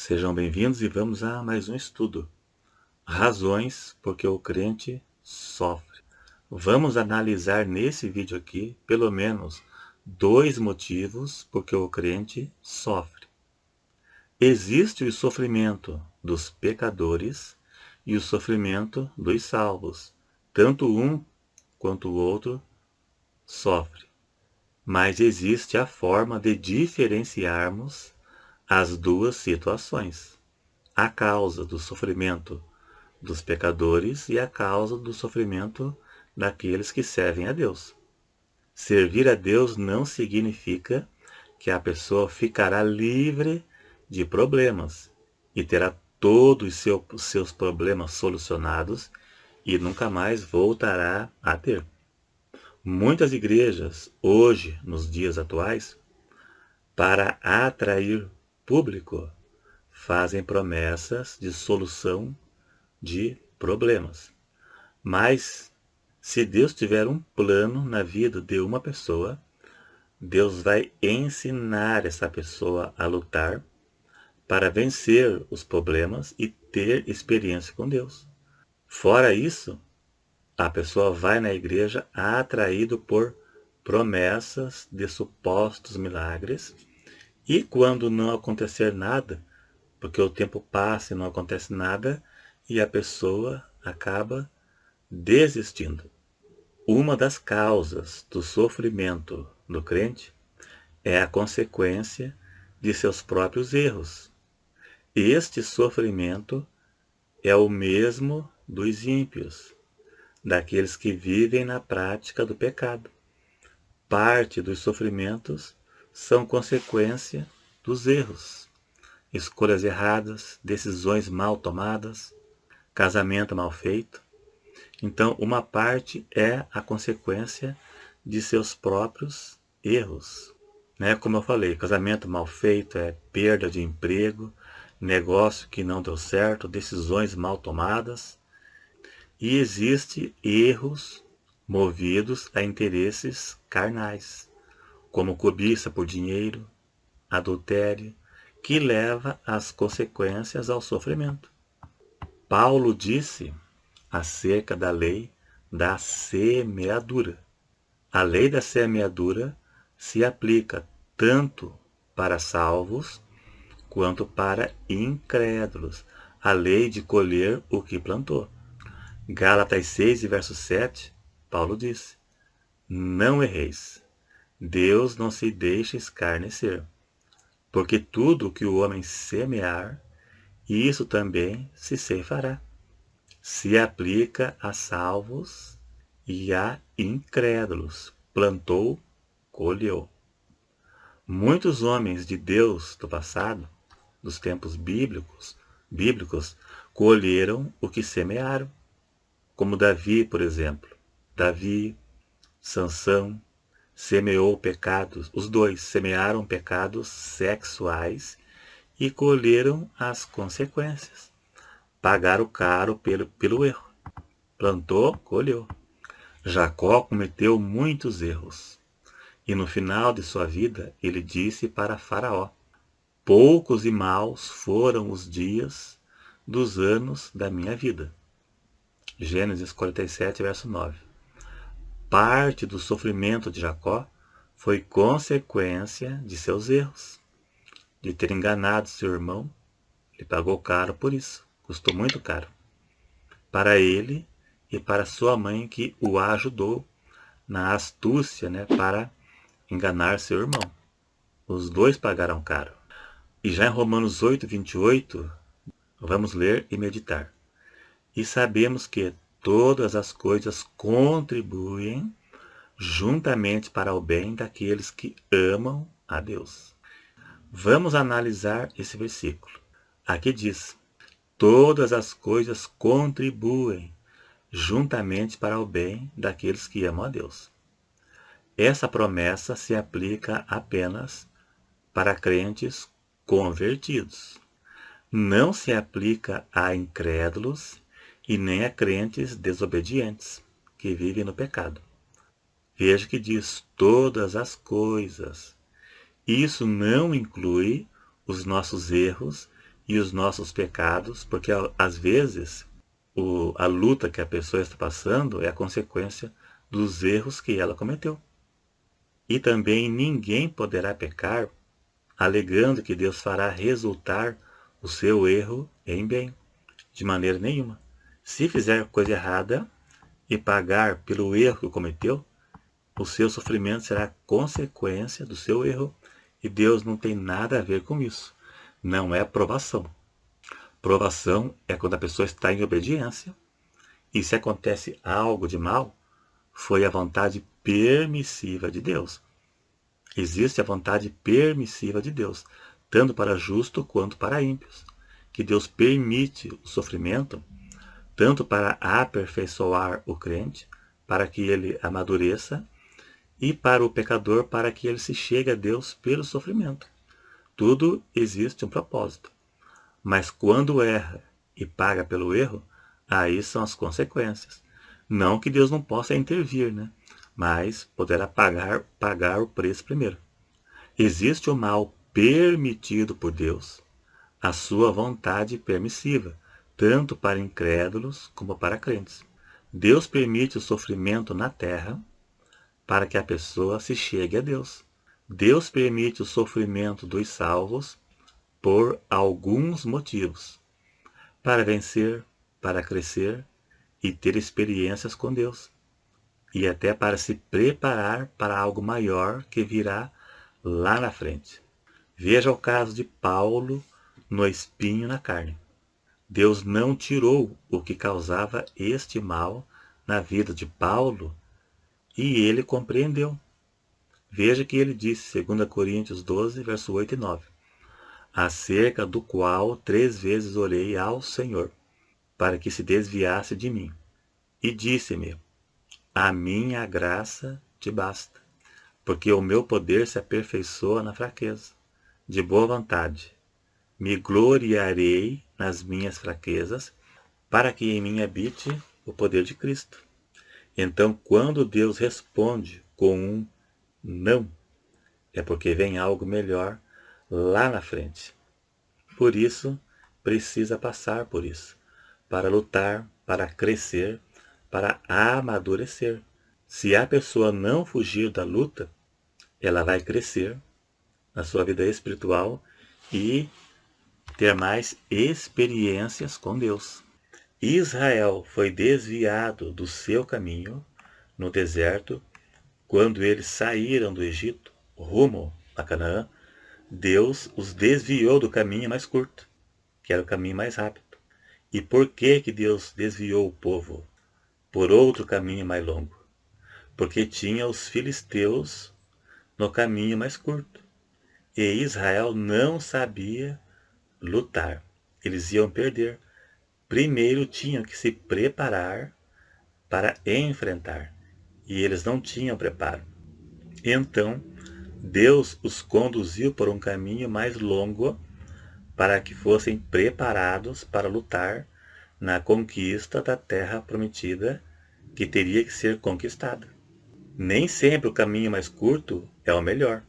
Sejam bem-vindos e vamos a mais um estudo. Razões porque o crente sofre. Vamos analisar nesse vídeo aqui, pelo menos, dois motivos porque o crente sofre. Existe o sofrimento dos pecadores e o sofrimento dos salvos. Tanto um quanto o outro sofre. Mas existe a forma de diferenciarmos as duas situações. A causa do sofrimento dos pecadores e a causa do sofrimento daqueles que servem a Deus. Servir a Deus não significa que a pessoa ficará livre de problemas e terá todos os seus problemas solucionados e nunca mais voltará a ter. Muitas igrejas, hoje, nos dias atuais, para atrair público, fazem promessas de solução de problemas. Mas, se Deus tiver um plano na vida de uma pessoa, Deus vai ensinar essa pessoa a lutar para vencer os problemas e ter experiência com Deus. Fora isso, a pessoa vai na igreja atraído por promessas de supostos milagres e quando não acontecer nada, porque o tempo passa e não acontece nada, e a pessoa acaba desistindo. Uma das causas do sofrimento do crente é a consequência de seus próprios erros. Este sofrimento é o mesmo dos ímpios, daqueles que vivem na prática do pecado. Parte dos sofrimentos são consequência dos erros. Escolhas erradas, decisões mal tomadas, casamento mal feito. Então, uma parte é a consequência de seus próprios erros. Como eu falei, casamento mal feito é perda de emprego, negócio que não deu certo, decisões mal tomadas. E existem erros movidos a interesses carnais, como cobiça por dinheiro, adultério, que leva às consequências ao sofrimento. Paulo disse acerca da lei da semeadura. A lei da semeadura se aplica tanto para salvos quanto para incrédulos. A lei de colher o que plantou. Gálatas 6, verso 7, Paulo disse: Não erreis, Deus não se deixa escarnecer, porque tudo o que o homem semear, isso também se ceifará. Se aplica a salvos e a incrédulos. Plantou, colheu. Muitos homens de Deus do passado, dos tempos bíblicos, colheram o que semearam. Como Davi, por exemplo. Davi, Sansão, semeou pecados. Os dois semearam pecados sexuais e colheram as consequências. Pagaram caro pelo erro. Plantou, colheu. Jacó cometeu muitos erros. E no final de sua vida, ele disse para Faraó: Poucos e maus foram os dias dos anos da minha vida. Gênesis 47, verso 9. Parte do sofrimento de Jacó foi consequência de seus erros, de ter enganado seu irmão. Ele pagou caro por isso, custou muito caro. Para ele e para sua mãe que o ajudou na astúcia, para enganar seu irmão. Os dois pagaram caro. E já em Romanos 8, 28, vamos ler e meditar. E sabemos que todas as coisas contribuem juntamente para o bem daqueles que amam a Deus. Vamos analisar esse versículo. Aqui diz: todas as coisas contribuem juntamente para o bem daqueles que amam a Deus. Essa promessa se aplica apenas para crentes convertidos. Não se aplica a incrédulos e nem a crentes desobedientes, que vivem no pecado. Veja que diz todas as coisas. Isso não inclui os nossos erros e os nossos pecados, porque às vezes a luta que a pessoa está passando é a consequência dos erros que ela cometeu. E também ninguém poderá pecar alegando que Deus fará resultar o seu erro em bem, de maneira nenhuma. Se fizer coisa errada e pagar pelo erro que cometeu, o seu sofrimento será consequência do seu erro e Deus não tem nada a ver com isso. Não é provação. Provação é quando a pessoa está em obediência e se acontece algo de mal, foi a vontade permissiva de Deus. Existe a vontade permissiva de Deus, tanto para justo quanto para ímpios, que Deus permite o sofrimento, tanto para aperfeiçoar o crente, para que ele amadureça, e para o pecador, para que ele se chegue a Deus pelo sofrimento. Tudo existe um propósito. Mas quando erra e paga pelo erro, aí são as consequências. Não que Deus não possa intervir, né? Mas poderá pagar o preço primeiro. Existe o mal permitido por Deus, a sua vontade permissiva, tanto para incrédulos como para crentes. Deus permite o sofrimento na terra para que a pessoa se chegue a Deus. Deus permite o sofrimento dos salvos por alguns motivos, para vencer, para crescer e ter experiências com Deus, e até para se preparar para algo maior que virá lá na frente. Veja o caso de Paulo no espinho na carne. Deus não tirou o que causava este mal na vida de Paulo e ele compreendeu. Veja que ele disse, 2 Coríntios 12, verso 8 e 9, acerca do qual 3 vezes orei ao Senhor, para que se desviasse de mim. E disse-me, a minha graça te basta, porque o meu poder se aperfeiçoa na fraqueza. De boa vontade, me gloriarei nas minhas fraquezas, para que em mim habite o poder de Cristo. Então, quando Deus responde com um não, é porque vem algo melhor lá na frente. Por isso, precisa passar por isso, para lutar, para crescer, para amadurecer. Se a pessoa não fugir da luta, ela vai crescer na sua vida espiritual e ter mais experiências com Deus. Israel foi desviado do seu caminho no deserto quando eles saíram do Egito rumo a Canaã. Deus os desviou do caminho mais curto, que era o caminho mais rápido. E por que que Deus desviou o povo por outro caminho mais longo? Porque tinha os filisteus no caminho mais curto. E Israel não sabia lutar. Eles iam perder. Primeiro tinham que se preparar para enfrentar. E eles não tinham preparo. Então, Deus os conduziu por um caminho mais longo para que fossem preparados para lutar na conquista da terra prometida que teria que ser conquistada. Nem sempre o caminho mais curto é o melhor.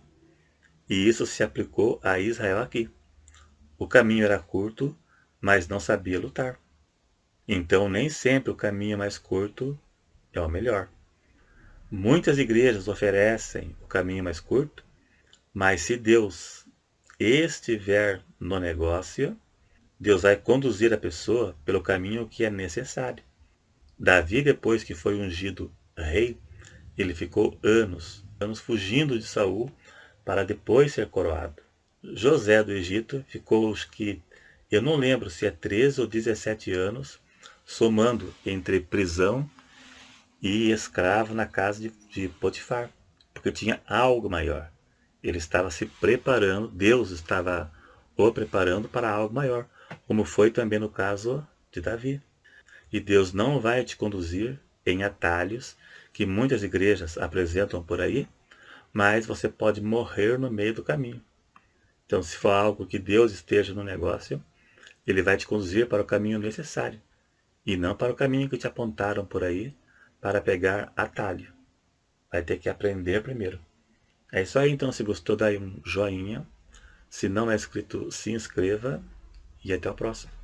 E isso se aplicou a Israel aqui. O caminho era curto, mas não sabia lutar. Então nem sempre o caminho mais curto é o melhor. Muitas igrejas oferecem o caminho mais curto, mas se Deus estiver no negócio, Deus vai conduzir a pessoa pelo caminho que é necessário. Davi, depois que foi ungido rei, ele ficou anos fugindo de Saul para depois ser coroado. José do Egito ficou, acho que, eu não lembro se é 13 ou 17 anos, somando entre prisão e escravo na casa de Potifar, porque tinha algo maior. Ele estava se preparando, Deus estava o preparando para algo maior, como foi também no caso de Davi. E Deus não vai te conduzir em atalhos que muitas igrejas apresentam por aí, mas você pode morrer no meio do caminho. Então, se for algo que Deus esteja no negócio, Ele vai te conduzir para o caminho necessário, e não para o caminho que te apontaram por aí para pegar atalho. Vai ter que aprender primeiro. É isso aí, então. Se gostou, dá aí um joinha. Se não é inscrito, se inscreva e até o próximo.